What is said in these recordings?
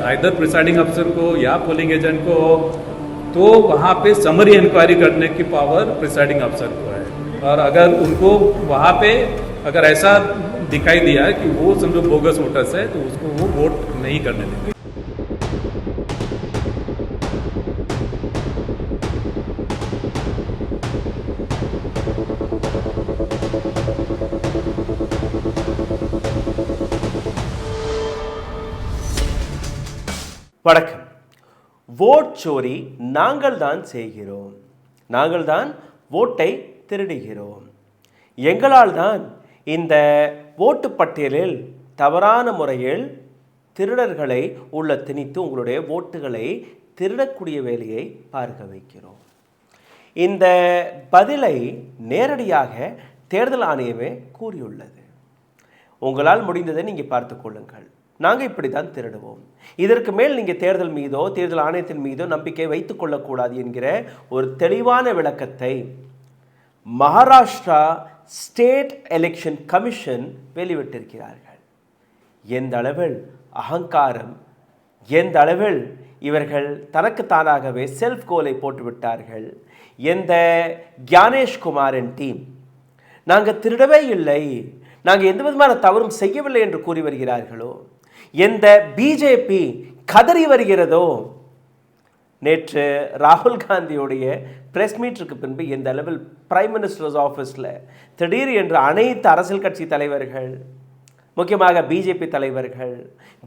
Either presiding अफसर को या पोलिंग एजेंट को हो, तो वहाँ पे समरी इंक्वायरी करने की पावर प्रिसाइडिंग अफसर को है। और अगर उनको वहाँ पे अगर ऐसा दिखाई दिया कि वो समझो बोगस वोटर्स है तो उसको वो वोट नहीं करने देंगे। வணக்கம். ஓட் சோரி நாங்கள் தான் செய்கிறோம், நாங்கள் தான் ஓட்டை திருடுகிறோம், எங்களால் தான் இந்த ஓட்டு பட்டியலில் தவறான முறையில் திருடர்களை உள்ள திணித்து உங்களுடைய ஓட்டுகளை திருடக்கூடிய வேலையை பார்க்க வைக்கிறோம். இந்த பதிலை நேரடியாக தேர்தல் ஆணையமே கூறியுள்ளது. உங்களால் முடிந்ததை நீங்கள் பார்த்து கொள்ளுங்கள், நாங்கள் இப்படி தான் திருடுவோம், இதற்கு மேல் நீங்கள் தேர்தல் மீதோ தேர்தல் ஆணையத்தின் மீதோ நம்பிக்கை வைத்துக் கொள்ளக்கூடாது என்கிற ஒரு தெளிவான விளக்கத்தை மகாராஷ்டிரா ஸ்டேட் எலெக்ஷன் கமிஷன் வெளியிட்டிருக்கிறார்கள். எந்த அளவில் அகங்காரம், எந்த அளவில் இவர்கள் தனக்குத்தானாகவே செல்ஃப் கோலை போட்டுவிட்டார்கள். எந்த ஞானேஷ்குமாரின் டீம் நாங்கள் திருடவே இல்லை, நாங்கள் எந்த விதமான தவறும் செய்யவில்லை என்று கூறி வருகிறார்களோ, எந்த பிஜேபி கதறி வருகிறதோ, நேற்று ராகுல் காந்தியுடைய பிரஸ் மீட்டிற்கு பின்பு எந்த அளவில் பிரைம் மினிஸ்டர்ஸ் ஆஃபீஸில் திடீர் என்று அனைத்து அரசியல் கட்சி தலைவர்கள், முக்கியமாக பிஜேபி தலைவர்கள்,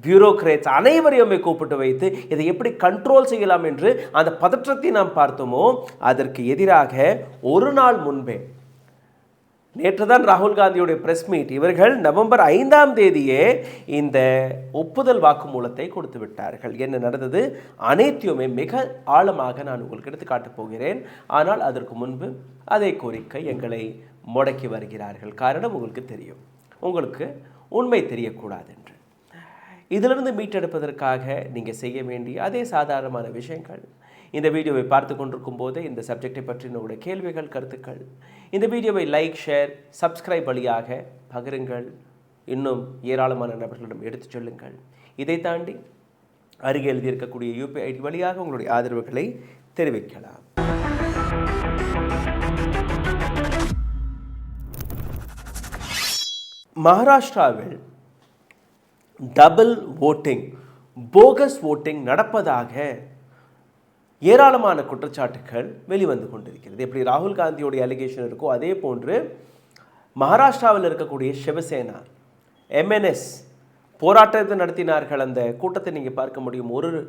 பியூரோக்ரேட்ஸ் அனைவரையுமே கூப்பிட்டு வைத்து இதை எப்படி கண்ட்ரோல் செய்யலாம் என்று அந்த பதற்றத்தை நாம் பார்த்தோமோ, அதற்கு எதிராக ஒரு நாள் முன்பே நேற்று தான் ராகுல் காந்தியுடைய பிரஸ் மீட், இவர்கள் நவம்பர் 5 இந்த ஒப்புதல் வாக்குமூலத்தை கொடுத்து விட்டார்கள். என்ன நடந்தது அனைத்தையுமே மிக ஆழமாக நான் உங்களுக்கு எடுத்து காட்டப் போகிறேன். ஆனால் அதற்கு முன்பு அதே கோரிக்கை எங்களை முடக்கி வருகிறார்கள். காரணம் உங்களுக்கு தெரியும், உங்களுக்கு உண்மை தெரியக்கூடாது என்று. இதிலிருந்து மீட்டெடுப்பதற்காக நீங்கள் செய்ய வேண்டிய அதே சாதாரணமான விஷயங்கள். இந்த வீடியோவை பார்த்து கொண்டிருக்கும் போது இந்த சப்ஜெக்டை பற்றின உங்களுடைய கேள்விகள், கருத்துக்கள், இந்த வீடியோவை லைக், ஷேர், சப்ஸ்கிரைப் வழியாக பகிருங்கள். இன்னும் ஏராளமான நபர்களிடம் எடுத்துச் சொல்லுங்கள். இதை தாண்டி அருகே எழுதியிருக்கக்கூடிய யூபிஐ ஐடி வழியாக உங்களுடைய ஆதரவுகளை தெரிவிக்கலாம். மகாராஷ்டிராவில் டபுள் ஓட்டிங், போகஸ் ஓட்டிங் நடப்பதாக ஏராளமான குற்றச்சாட்டுகள் வெளிவந்து கொண்டிருக்கிறது. எப்படி ராகுல் காந்தியோடைய அலிகேஷன் இருக்கோ அதே போன்று மகாராஷ்டிராவில் இருக்கக்கூடிய சிவசேனா, எம்என்எஸ் போராட்டத்தை நடத்தினார்கள். அந்த கூட்டத்தை நீங்கள் பார்க்க முடியும். 1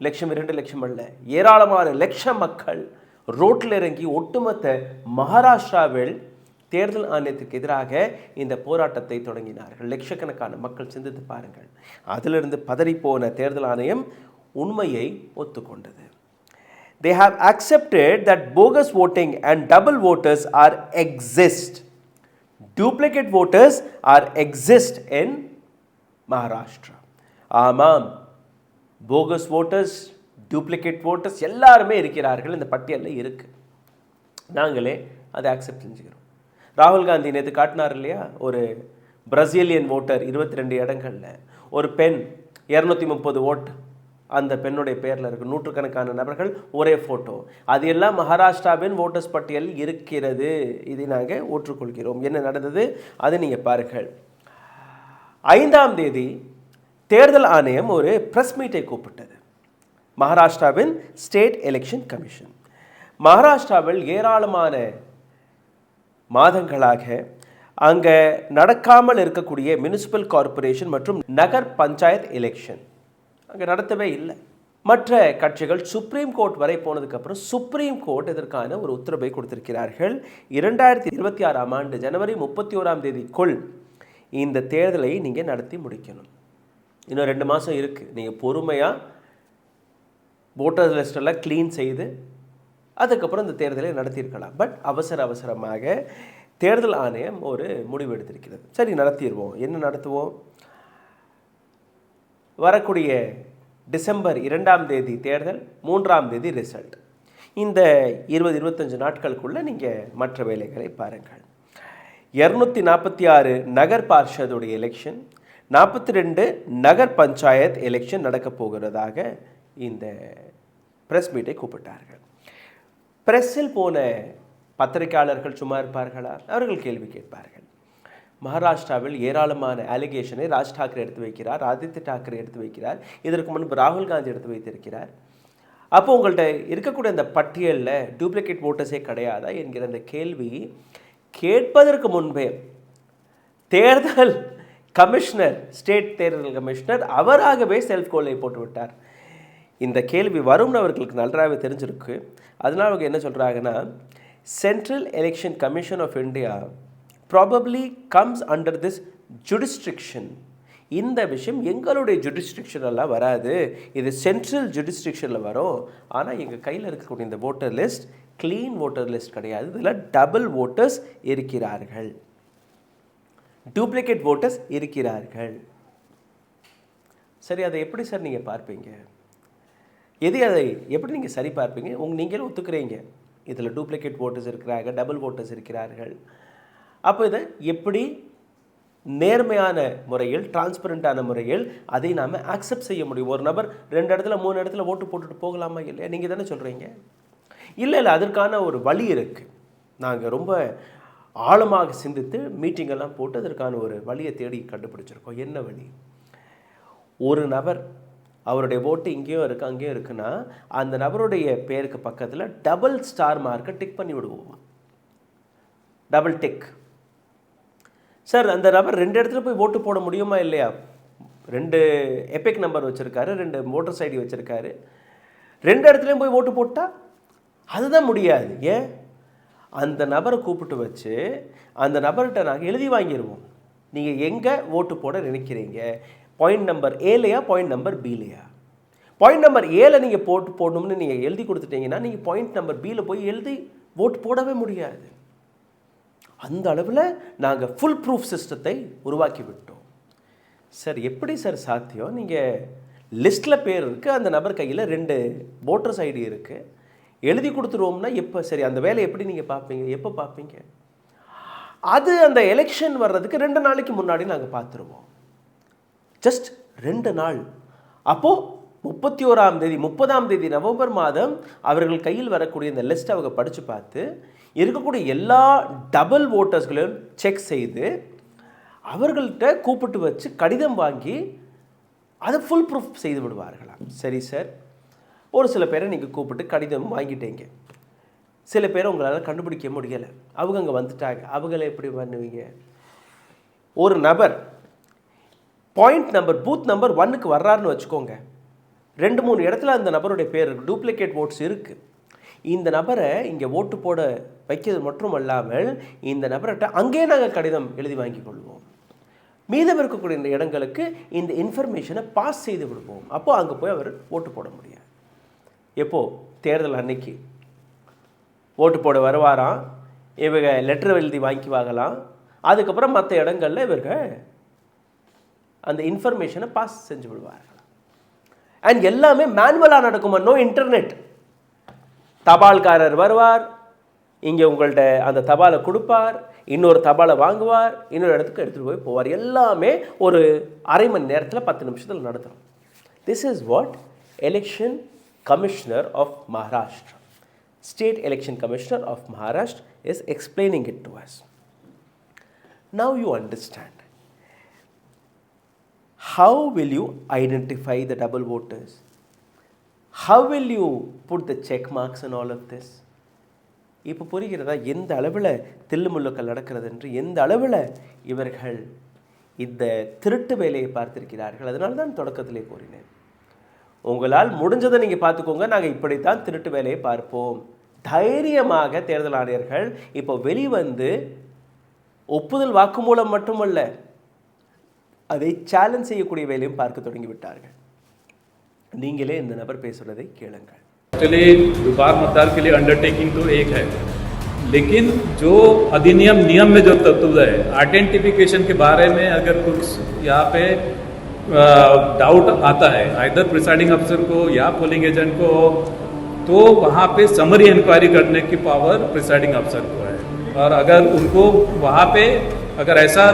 லட்சம் 2 லட்சம் அல்ல, ஏராளமான லட்சம் மக்கள் ரோட்டில் இறங்கி ஒட்டுமொத்த மகாராஷ்டிராவில் தேர்தல் ஆணையத்துக்கு எதிராக இந்த போராட்டத்தை தொடங்கினார்கள். லட்சக்கணக்கான மக்கள் சிந்தித்து பாருங்கள். அதிலிருந்து பதறிப்போன தேர்தல் ஆணையம் உண்மையை ஒத்துக்கொண்டது. They have accepted that bogus voting and double voters are exist. Duplicate voters are exist in Maharashtra. ஆமாம், bogus voters, duplicate voters எல்லாருமே இருக்கிறார்கள், இந்த பட்டியலில் இருக்கு. நாங்களே அதை அக்செப்ட் செஞ்சுக்கிறோம். ராகுல் காந்தி நேற்று காட்டினார் இல்லையா, ஒரு பிரசீலியன் ஓட்டர் 22 இடங்களில், ஒரு பெண் 230 ஓட்டு அந்த பெண்ணுடைய பேரில் இருக்குது, நூற்றுக்கணக்கான நபர்கள் ஒரே ஃபோட்டோ, அது எல்லாம் மகாராஷ்டிராவின் ஓட்டர்ஸ் பட்டியலில் இருக்கிறது. இதை நாங்கள் ஒற்றுக்கொள்கிறோம். என்ன நடந்தது அது நீங்கள் பாருங்கள். 5 தேர்தல் ஆணையம் ஒரு ப்ரெஸ் மீட்டை கூப்பிட்டது. மகாராஷ்டிராவின் ஸ்டேட் எலெக்ஷன் கமிஷன் மகாராஷ்டிராவில் ஏராளமான மாதங்களாக அங்கே நடக்காமல் இருக்கக்கூடிய முனிசிபல் கார்ப்பரேஷன் மற்றும் நகர் பஞ்சாயத் எலெக்ஷன் அங்கே நடத்தவே இல்லை. மற்ற கட்சிகள் சுப்ரீம் கோர்ட் வரை போனதுக்கப்புறம் சுப்ரீம் கோர்ட் இதற்கான ஒரு உத்தரவை கொடுத்திருக்கிறார்கள். 2026 ஜனவரி 31 இந்த தேர்தலை நீங்கள் நடத்தி முடிக்கணும். இன்னும் 2 மாதம் இருக்குது. நீங்கள் பொறுமையாக ஓட்டர் லிஸ்டெல்லாம் க்ளீன் செய்து அதுக்கப்புறம் இந்த தேர்தலை நடத்தியிருக்கலாம். பட் அவசரமாக தேர்தல் ஆணையம் ஒரு முடிவு எடுத்திருக்கிறது. சரி, நடத்திடுவோம். என்ன நடத்துவோம்? வரக்கூடிய டிசம்பர் 2 தேர்தல், 3 ரிசல்ட். இந்த 20-25 நாட்களுக்குள்ளே நீங்கள் மற்ற வேலைகளை பாருங்கள். 246 நகர் பார்ஷதுடைய எலெக்ஷன், 42 நகர் பஞ்சாயத் எலெக்ஷன் நடக்கப் போகிறதாக இந்த பிரஸ் மீட்டை கூப்பிட்டார்கள். பிரஸ்ஸில் போன பத்திரிகையாளர்கள் சும்மா இருப்பார்களா? அவர்கள் கேள்வி கேட்பார்கள். மகாராஷ்டிராவில் ஏராளமான அலிகேஷனை ராஜ் தாக்கரே எடுத்து வைக்கிறார், ஆதித்ய தாக்கரே எடுத்து வைக்கிறார், இதற்கு முன்பு ராகுல் காந்தி எடுத்து வைத்திருக்கிறார். அப்போ உங்கள்கிட்ட இருக்கக்கூடிய அந்த பட்டியலில் டூப்ளிகேட் ஓட்டர்ஸே கிடையாதா என்கிற அந்த கேள்வி கேட்பதற்கு முன்பே தேர்தல் கமிஷனர், ஸ்டேட் தேர்தல் கமிஷனர் அவராகவே செல்ஃப் கோலை போட்டு விட்டார். இந்த கேள்வி வரும்னு அவர்களுக்கு நன்றாகவே தெரிஞ்சிருக்கு. அதனால் அவங்க என்ன சொல்கிறாங்கன்னா, central election commission of India probably comes under this jurisdiction. இந்த விஷயம் எங்களுடைய ஜுடிஸ்ட்ரிக்ஷனெல்லாம் வராது, இது சென்ட்ரல் ஜுடிஸ்ட்ரிக்ஷனில் வரும். ஆனால் எங்கள் கையில் இருக்கக்கூடிய இந்த voter list clean voter list கிடையாது, இதில் டபுள் ஓட்டர்ஸ் இருக்கிறார்கள், டூப்ளிகேட் ஓட்டர்ஸ் இருக்கிறார்கள். சரி, அதை எப்படி சார் நீங்கள் பார்ப்பீங்க? அதை எப்படி நீங்கள் சரி பார்ப்பீங்க? நீங்களும் ஒத்துக்கிறீங்க இதில் டூப்ளிகேட் ஓட்டர்ஸ் இருக்கிறாங்க, டபுள் ஓட்டர்ஸ் இருக்கிறார்கள். அப்போ இதை எப்படி நேர்மையான முறையில், டிரான்ஸ்பரண்டான முறையில் அதை நாம் அக்செப்ட் செய்ய முடியும்? ஒரு நபர் 2 இடத்துல 3 இடத்துல ஓட்டு போட்டுட்டு போகலாமா இல்லையா? நீங்கள் தானே சொல்கிறீங்க. இல்லை, அதற்கான ஒரு வழி இருக்குது. நாங்கள் ரொம்ப ஆழமாக சிந்தித்து மீட்டிங்கெல்லாம் போட்டு அதற்கான ஒரு வழியை தேடி கண்டுபிடிச்சிருக்கோம். என்ன வழி? ஒரு நபர் அவருடைய ஓட்டு இங்கேயும் இருக்குது அங்கேயும் இருக்குன்னா அந்த நபருடைய பேருக்கு பக்கத்தில் டபுள் ஸ்டார் மார்க்கை டிக் பண்ணி விடுவோம். Double tick. சார், அந்த நபர் 2 இடத்துல போய் ஓட்டு போட முடியுமா இல்லையா? 2 எபிக் நம்பர் வச்சுருக்காரு, 2 ஓட்டர்ஸ் ஐடி வச்சுருக்காரு, 2 இடத்துலையும் போய் ஓட்டு போட்டால் அதுதான் முடியாது. ஏன்? அந்த நபரை கூப்பிட்டு வச்சு அந்த நபர்கிட்ட நாங்கள் எழுதி வாங்கிடுவோம், நீங்கள் எங்கே ஓட்டு போட நினைக்கிறீங்க, பாயிண்ட் நம்பர் ஏலையா பாயிண்ட் நம்பர் பிலையா. பாயிண்ட் நம்பர் ஏல நீங்கள் போடணும்னு நீங்கள் எழுதி கொடுத்துட்டீங்கன்னா நீங்கள் பாயிண்ட் நம்பர் பியில் போய் எழுதி ஓட்டு போடவே முடியாது. அந்த அளவில் நாங்கள் ஃபுல் ப்ரூஃப் சிஸ்டத்தை உருவாக்கி விட்டோம். சார், எப்படி சார் சாத்தியம்? நீங்கள் லிஸ்ட்டில் பேர் இருக்குது, அந்த நபர் கையில் 2 ஓட்டர்ஸ் ஐடி இருக்குது, எழுதி கொடுத்துருவோம்னா எப்போ? சரி, அந்த வேலையை எப்படி நீங்கள் பார்ப்பீங்க? எப்போ பார்ப்பீங்க? அது அந்த எலெக்ஷன் வர்றதுக்கு 2 நாளைக்கு முன்னாடி நாங்கள் பார்த்துருவோம். ஜஸ்ட் 2 நாள். அப்போது 31ஆம் தேதி 30ஆம் தேதி நவம்பர் மாதம் அவர்கள் கையில் வரக்கூடிய இந்த லிஸ்ட் அவங்க படித்து பார்த்து இருக்கக்கூடிய எல்லா டபுள் ஓட்டர்ஸ்களையும் செக் செய்து அவர்கள்ட்ட கூப்பிட்டு வச்சு கடிதம் வாங்கி அதை ஃபுல் ப்ரூஃப் செய்து விடுவார்களாம். சரி சார், ஒரு சில பேரை நீங்கள் கூப்பிட்டு கடிதம் வாங்கிட்டீங்க, சில பேரை உங்களால் கண்டுபிடிக்க முடியலை, அவங்க அங்கே வந்துட்டாங்க, அவங்கள எப்படி பண்ணுவீங்க? ஒரு நபர் பாயிண்ட் நம்பர் பூத் நம்பர் 1க்கு வர்றாருன்னு வச்சுக்கோங்க, 2-3 இடத்துல அந்த நபருடைய பேர் இருக்குது, டூப்ளிகேட் ஓட்ஸ் இருக்குது. இந்த நபரை இங்கே ஓட்டு போட வைக்கிறது மட்டும் அல்லாமல் இந்த நபர்கிட்ட அங்கேயே நாங்கள் கடிதம் எழுதி வாங்கி கொள்வோம். மீதம் இருக்கக்கூடிய இந்த இடங்களுக்கு இந்த இன்ஃபர்மேஷனை பாஸ் செய்து விடுவோம். அப்போது அங்கே போய் அவர் ஓட்டு போட முடியாது. எப்போது? தேர்தல் அன்னைக்கு ஓட்டு போட வருவாராம், இவங்க லெட்டர் எழுதி வாங்கி வாங்கலாம், அதுக்கப்புறம் மற்ற இடங்களில் இவர்கள் அந்த இன்ஃபர்மேஷனை பாஸ் செஞ்சு விடுவார்கள். அண்ட் எல்லாமே மேனுவலாக நடக்குமா? No internet. தபால்காரர் வருவார், இங்கே உங்கள்கிட்ட அந்த தபாலை கொடுப்பார், இன்னொரு தபாலை வாங்குவார், இன்னொரு இடத்துக்கு எடுத்துகிட்டு போய் போவார். எல்லாமே ஒரு அரை மணி நேரத்தில் 10 நிமிஷத்தில் நடத்துகிறோம். This is what election commissioner of Maharashtra, state election commissioner of Maharashtra is explaining it to us. Now you understand. How will you identify the double voters? How will you put the check marks and all of this? இப்போ புரிகிறதா எந்த அளவில் தில்லுமுல்லுக்கள் நடக்கிறது என்று, எந்த அளவில் இவர்கள் இந்த திருட்டு வேலையை பார்த்திருக்கிறார்கள். அதனால தான் தொடக்கத்திலே கூறினேன், உங்களால் முடிஞ்சதை நீங்கள் பார்த்துக்கோங்க, நாங்கள் இப்படித்தான் திருட்டு வேலையை பார்ப்போம். தைரியமாக தேர்தல் ஆணையர்கள் இப்போ வெளிவந்து ஒப்புதல் வாக்குமூலம் மட்டுமல்ல, அதை சேலஞ்ச் செய்யக்கூடிய வேலையும் பார்க்க தொடங்கிவிட்டார்கள். நீங்களே இந்த நபர் பேசுறதை கேளுங்கள். चलिए, दोबार मतदान के लिए अंडरटेकिंग तो एक है, लेकिन जो अधिनियम नियम में जो तत्व है, आइडेंटिफिकेशन के बारे में अगर कुछ यहाँ पे डाउट आता है आइदर प्रिसाइडिंग अफसर को या पोलिंग एजेंट को, तो वहाँ पे समरी इंक्वायरी करने की पावर प्रिसाइडिंग अफसर को है. और अगर उनको वहाँ पे अगर ऐसा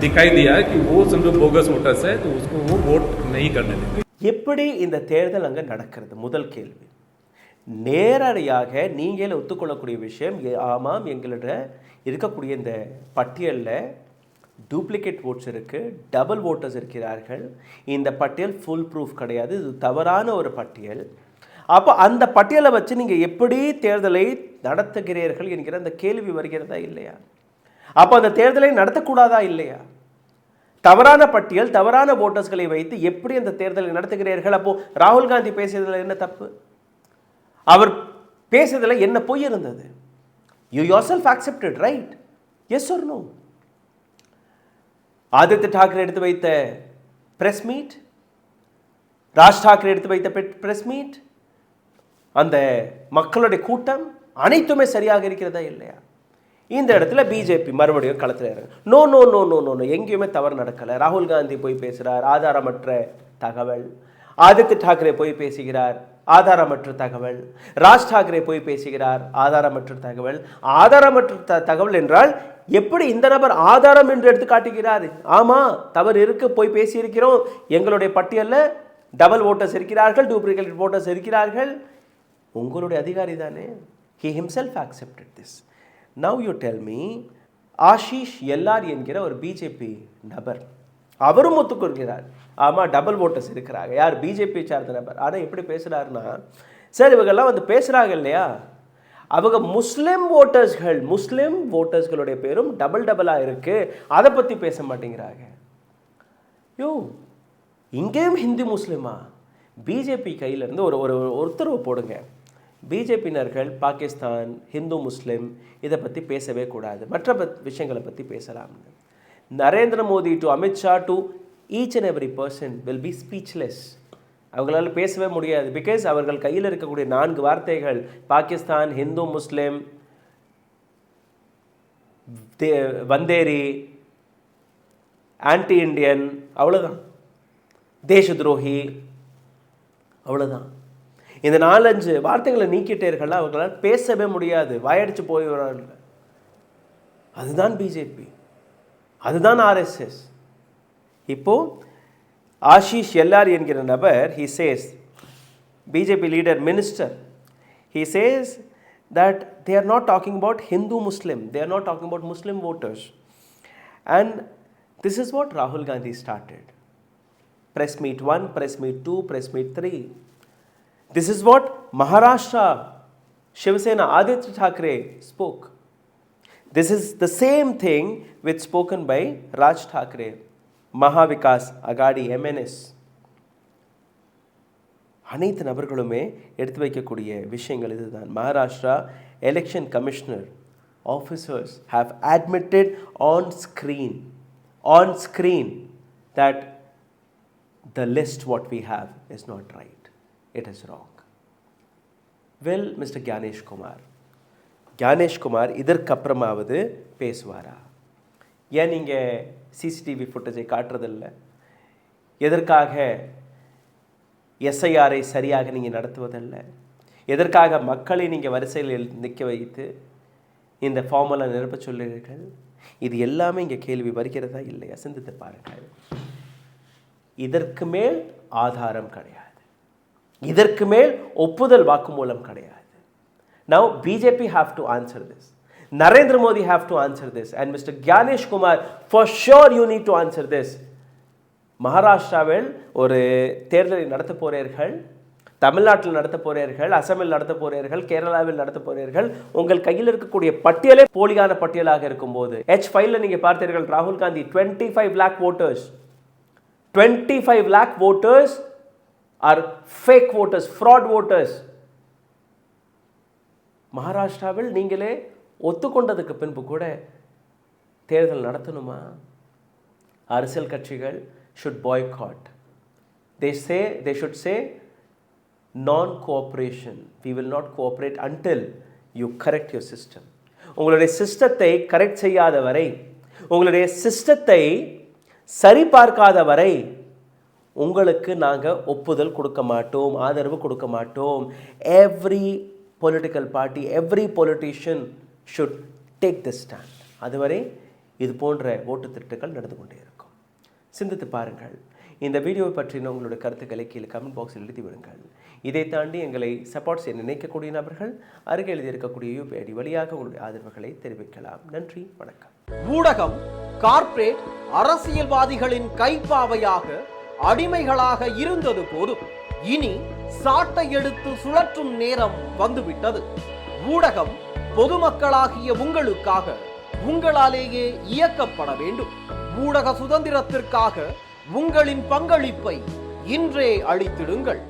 दिखाई दिया कि वो समझो बोगस वोटर्स है तो उसको वो वोट नहीं करने देंगे. எப்படி இந்த தேர்தல் அங்கே நடக்கிறது? முதல் கேள்வி. நேரடியாக நீங்கள் ஒத்துக்கொள்ளக்கூடிய விஷயம், ஆமாம் எங்களிட இருக்கக்கூடிய இந்த பட்டியலில் டூப்ளிகேட் ஓட்ஸ் இருக்குது, டபுள் ஓட்டர்ஸ் இருக்கிறார்கள், இந்த பட்டியல் ஃபுல் ப்ரூஃப் கிடையாது, இது தவறான ஒரு பட்டியல். அப்போ அந்த பட்டியலை வச்சு நீங்கள் எப்படி தேர்தலை நடத்துகிறீர்கள் என்கிற அந்த கேள்வி வருகிறதா இல்லையா? அப்போ அந்த தேர்தலை நடத்தக்கூடாதா இல்லையா? தவறான பட்டியல், தவறான ஓட்டர்ஸ்களை வைத்து எப்படி அந்த தேர்தலை நடத்துகிறீர்கள்? அப்போ ராகுல் காந்தி பேசியதில் என்ன தப்பு? அவர் பேசியதில் என்ன பொய் இருந்தது? You yourself accepted, right? Yes or no? Aditya Thackeray எடுத்து வைத்த பிரஸ் மீட், ராஜ் டாக்கரே எடுத்து வைத்த பிரஸ் மீட், அந்த மக்களுடைய கூட்டம் அனைத்துமே சரியாக இருக்கிறதா இல்லையா? இந்த இடத்துல பிஜேபி மறுபடியும் களத்தில் இறங்க. No no no no no no எங்கேயுமே தவறு நடக்கலை. ராகுல் காந்தி போய் பேசுகிறார், ஆதாரமற்ற தகவல். ஆதித்ய டாக்கரே போய் பேசுகிறார், ஆதாரமற்ற தகவல். ராஜ் டாக்கரே போய் பேசுகிறார், ஆதாரமற்ற தகவல். ஆதாரமற்ற தகவல் என்றால் எப்படி இந்த நபர் ஆதாரம் என்று எடுத்து காட்டுகிறார்? ஆமாம் தவறு இருக்கு, போய் பேசியிருக்கிறோம், எங்களுடைய பட்டியலில் டபுள் ஓட்டர்ஸ் இருக்கிறார்கள், டூப்ளிகேட் ஓட்டர்ஸ் இருக்கிறார்கள். உங்களுடைய அதிகாரி தானே. he himself accepted this. Now you tell me, Ashish LR என்கிற ஒரு பிஜேபி நபர் அவரும் ஒத்துக்கொள்கிறார், ஆமாம் டபுள் ஓட்டர்ஸ் இருக்கிறாங்க. யார்? பிஜேபி சார்ந்த நபர். ஆனால் எப்படி பேசுகிறாருன்னா, சார் இவங்கெல்லாம் வந்து பேசுகிறாங்க இல்லையா, அவங்க முஸ்லீம் ஓட்டர்ஸ்களுடைய பேரும் டபுளாக இருக்குது, அதை பற்றி பேச மாட்டேங்கிறாங்க. யோ இங்கேயும் ஹிந்தி முஸ்லீமா? பிஜேபி கையிலேருந்து ஒரு உத்தரவு போடுங்க, பிஜேபியினர்கள் பாகிஸ்தான், ஹிந்து முஸ்லீம் இதை பற்றி பேசவே கூடாது, மற்ற விஷயங்களை பற்றி பேசலாம்னு. Narendra Modi to Amit Shah to each and every person will be speechless. அவங்களால பேசவே முடியாது. பிகாஸ் அவர்கள் கையில் இருக்கக்கூடிய 4 வார்த்தைகள் பாகிஸ்தான், ஹிந்து முஸ்லீம், வந்தேரி, ஆன்டி இண்டியன், அவ்வளோதான், தேச துரோகி, அவ்வளோதான். இந்த 4-5 வார்த்தைகளை நீக்கிட்டீர்கள், அவர்களால் பேசவே முடியாது, வாயடிச்சு போயிடுறாங்க. அதுதான் பிஜேபி, அதுதான் ஆர்எஸ்எஸ். இப்போ ஆஷிஷ் எல்ஆர் என்கிற நபர், he says, BJP leader, minister, he says that they are not talking about Hindu Muslim, they are not talking about Muslim voters. And this is what Rahul Gandhi started. Press meet 1, press meet 2, press meet 3. This is what Maharashtra Shiv Sena Aditya Thackeray spoke. This is the same thing which spoken by Raj Thackeray, Mahavikas Agadi, MNS. அனைத்து நபர்களுமே எடுத்து வைக்கக்கூடிய விஷயங்கள் இதுதான். Maharashtra election commissioner officers have admitted on screen that the list what we have is not right. It is wrong. Well, Mr. Gyanesh Kumar இதற்கப்புறமாவது பேசுவாரா? ஏன் நீங்கள் CCTV ஃபுட்டேஜை காட்டுறதில்லை? எதற்காக எஸ்ஐஆரை சரியாக நீங்கள் நடத்துவதில்லை? எதற்காக மக்களை நீங்கள் வரிசையில் நிற்க வைத்து இந்த ஃபார்மெல்லாம் நிரப்ப சொல்லுங்கள்? இது எல்லாமே இங்கே கேள்வி வருகிறதா இல்லையா? சிந்தித்து பாருங்கள். இதற்கு மேல் ஆதாரம் கிடையாது, இதற்கு மேல் ஒப்புதல் வாக்குமூலம் கிடையாது. Now BJP have to answer this. Narendra Modi have to answer this. And Mr. Gyanesh Kumar, for sure you need to answer this. மகாராஷ்டிராவில் ஒரு தேர்தலை நடத்த போகிறீர்கள், தமிழ்நாட்டில் நடத்த போகிறீர்கள், அசாமில் நடத்த போகிறீர்கள், கேரளாவில் நடத்த போகிறீர்கள். உங்கள் கையில் இருக்கக்கூடிய பட்டியலே போலியான பட்டியலாக இருக்கும்போது H5ல நீங்கள் பார்த்தீர்கள், ராகுல் Gandhi 25 lakh voters, 25 lakh voters are fake voters, fraud voters. மகாராஷ்டிராவில் நீங்களே ஒத்துக்கொண்டதுக்கு பின்பு கூட தேர்தல் நடத்தணுமா? அரசியல் கட்சிகள் should boycott. They should say non-cooperation. We will not cooperate until you correct your system. உங்களுடைய சிஸ்டத்தை கரெக்ட் செய்யாத வரை, உங்களுடைய சிஸ்டத்தை சரி பார்க்காத வரை உங்களுக்கு நாங்கள் ஒப்புதல் கொடுக்க மாட்டோம், ஆதரவு கொடுக்க மாட்டோம். Every political party, every politician should take this stand. அதுவரை இது போன்ற ஓட்டு திருட்டுகள் நடந்து கொண்டே இருக்கும். சிந்தித்து பாருங்கள். இந்த வீடியோவை பற்றின உங்களுடைய கருத்துக்களை கீழே கமெண்ட் பாக்ஸில் எழுதி விடுங்கள். இதை தாண்டி எங்களை சப்போர்ட் செய்ய நினைக்கக்கூடிய நபர்கள் அருகே எழுதியிருக்கக்கூடிய UPI வழியாக உங்களுடைய ஆதரவுகளை தெரிவிக்கலாம். நன்றி, வணக்கம். ஊடகம் கார்ப்பரேட் அரசியல்வாதிகளின் கைப்பாவையாக அடிமைகளாக இருந்தது போதும். இனி சாட்டை எடுத்து சுழற்றும் நேரம் வந்துவிட்டது. ஊடகம் பொதுமக்களாகிய உங்களுக்காக உங்களாலேயே இயக்கப்பட வேண்டும். ஊடக சுதந்திரத்திற்காக உங்களின் பங்களிப்பை இன்றே அளித்திடுங்கள்.